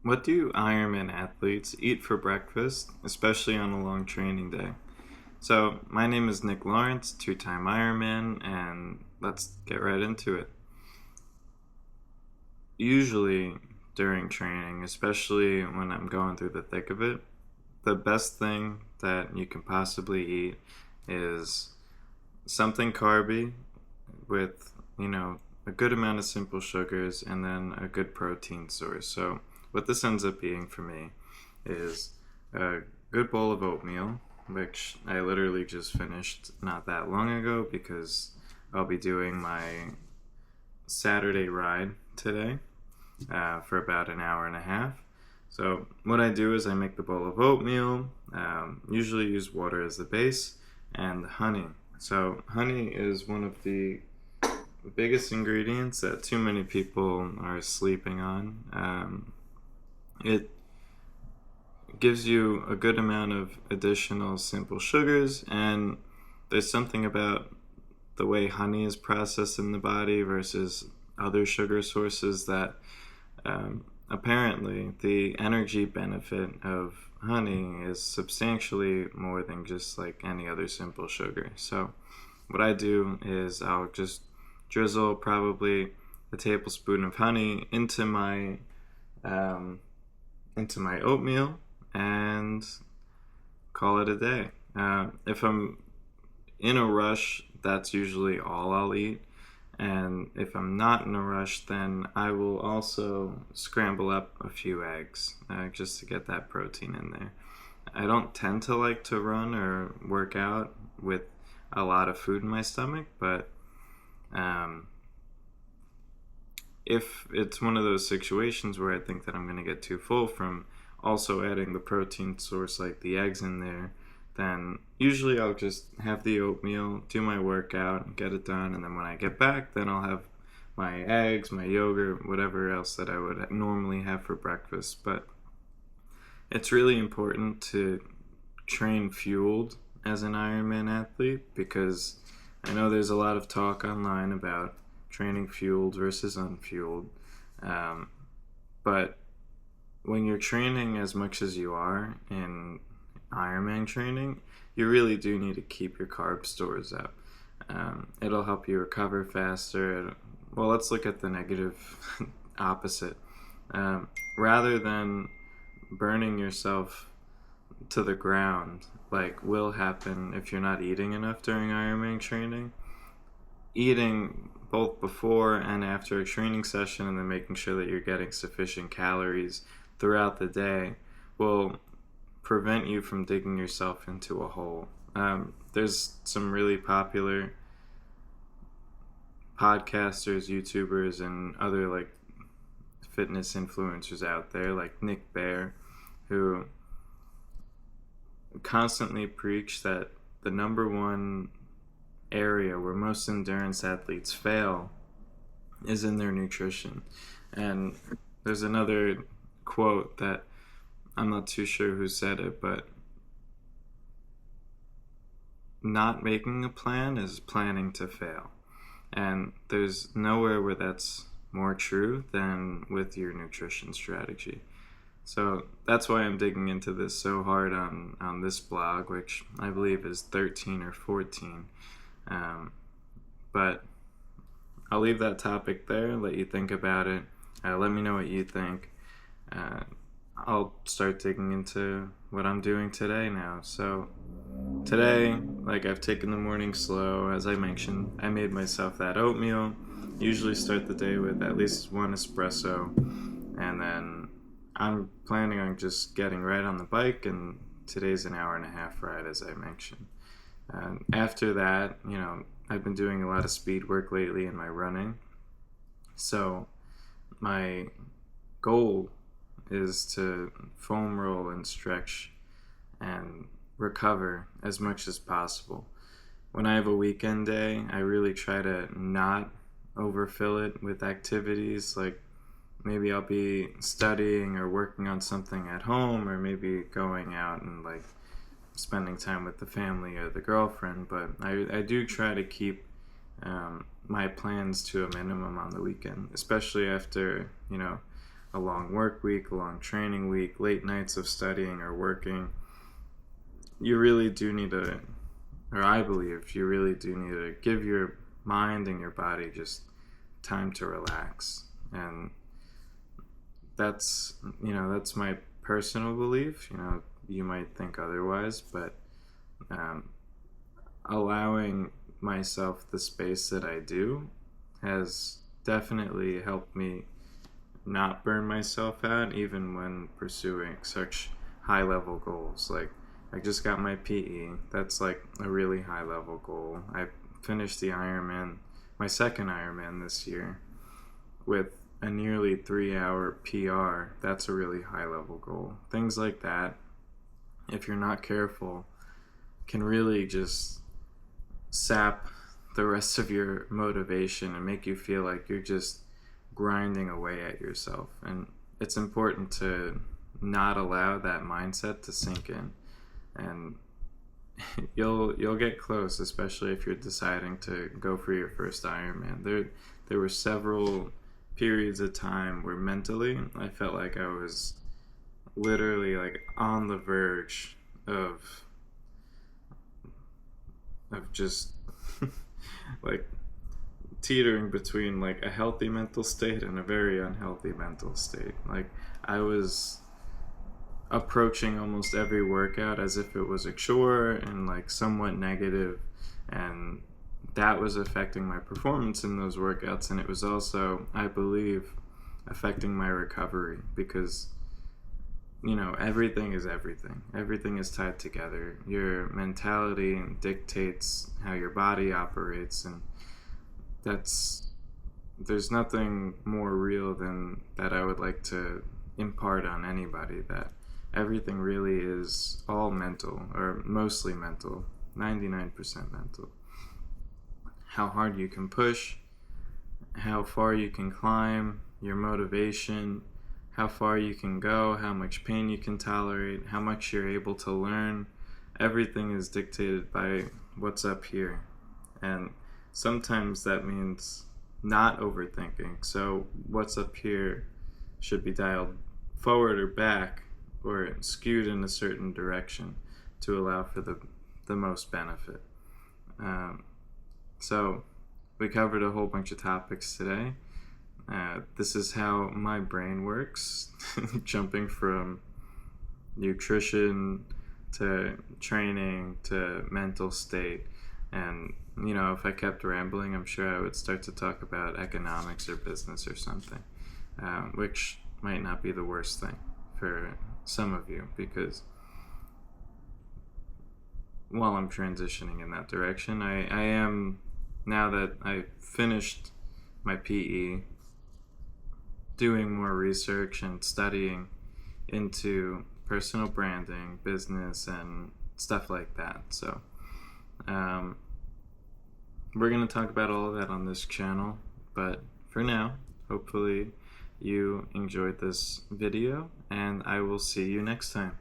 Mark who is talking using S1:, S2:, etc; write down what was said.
S1: What do Ironman athletes eat for breakfast, especially on a long training day? So, my name is Nick Lawrence, two-time Ironman, and let's get right into it. Usually, during training, especially when I'm going through the thick of it, the best thing that you can possibly eat is something carby with, a good amount of simple sugars and then a good protein source. So, what this ends up being for me is a good bowl of oatmeal, which I literally just finished not that long ago because I'll be doing my Saturday ride today for about an hour and a half. So, what I do is I make the bowl of oatmeal, usually use water as the base, and honey. So, honey is one of the biggest ingredients that too many people are sleeping on. It gives you a good amount of additional simple sugars, and there's something about the way honey is processed in the body versus other sugar sources that apparently the energy benefit of honey is substantially more than just like any other simple sugar. So what I do is I'll just drizzle probably a tablespoon of honey um, into my oatmeal and call it a day. If I'm in a rush, that's usually all I'll eat. And if I'm not in a rush, then I will also scramble up a few eggs just to get that protein in there. I don't tend to like to run or work out with a lot of food in my stomach, but um, if it's one of those situations where I think that I'm going to get too full from also adding the protein source like the eggs in there, then usually I'll just have the oatmeal, do my workout, get it done, and then when I get back, then I'll have my eggs, my yogurt, whatever else that I would normally have for breakfast. But it's really important to train fueled as an Ironman athlete because I know there's a lot of talk online about training fueled versus unfueled. Um, but when you're training as much as you are in Ironman training, you really do need to keep your carb stores up. It'll help you recover faster. Well, let's look at the negative opposite. Rather than burning yourself to the ground, like will happen if you're not eating enough during Ironman training, eating both before and after a training session and then making sure that you're getting sufficient calories throughout the day will prevent you from digging yourself into a hole. There's some really popular podcasters, YouTubers, and other like fitness influencers out there, like Nick Bear, who constantly preach that the number one area where most endurance athletes fail is in their nutrition. And there's another quote that I'm not too sure who said it, but not making a plan is planning to fail. And there's nowhere where that's more true than with your nutrition strategy. So that's why I'm digging into this so hard on this blog, which I believe is 13 or 14. But I'll leave that topic there, let you think about it. Let me know what you think. I'll start digging into what I'm doing today now. So today, like I've taken the morning slow. As I mentioned, I made myself that oatmeal. Usually start the day with at least one espresso, and then I'm planning on just getting right on the bike, and today's an hour and a half ride, as I mentioned. After that, I've been doing a lot of speed work lately in my running. So my goal is to foam roll and stretch and recover as much as possible. When I have a weekend day, I really try to not overfill it with activities. Like maybe I'll be studying or working on something at home, or maybe going out and like spending time with the family or the girlfriend. But I do try to keep my plans to a minimum on the weekend, especially after a long work week, a long training week, late nights of studying or working, you really do need to, or I believe you really do need to give your mind and your body just time to relax. And that's, that's my personal belief. You might think otherwise, but allowing myself the space that I do has definitely helped me not burn myself out, even when pursuing such high level goals. Like, I just got my PE. That's like a really high level goal. I finished the Ironman, my second Ironman this year, with a nearly 3-hour PR. That's a really high level goal. Things like that, if you're not careful, can really just sap the rest of your motivation and make you feel like you're just grinding away at yourself. And it's important to not allow that mindset to sink in. And you'll get close, especially if you're deciding to go for your first Ironman. There were several periods of time where mentally I felt like I was literally like on the verge of just like teetering between like a healthy mental state and a very unhealthy mental state. Like, I was approaching almost every workout as if it was a chore and like somewhat negative, and that was affecting my performance in those workouts. And it was also, I believe, affecting my recovery, because everything is everything. Everything is tied together. Your mentality dictates how your body operates, and there's nothing more real than that I would like to impart on anybody, that everything really is all mental, or mostly mental, 99% mental. How hard you can push, how far you can climb, your motivation, how far you can go, how much pain you can tolerate, how much you're able to learn. Everything is dictated by what's up here. And sometimes that means not overthinking. So what's up here should be dialed forward or back, or skewed in a certain direction to allow for the most benefit. So we covered a whole bunch of topics today. This is how my brain works, jumping from nutrition to training to mental state. And, if I kept rambling, I'm sure I would start to talk about economics or business or something, which might not be the worst thing for some of you, because while I'm transitioning in that direction, I am, now that I've finished my PE, doing more research and studying into personal branding, business, and stuff like that. So we're going to talk about all of that on this channel, but for now, hopefully you enjoyed this video, and I will see you next time.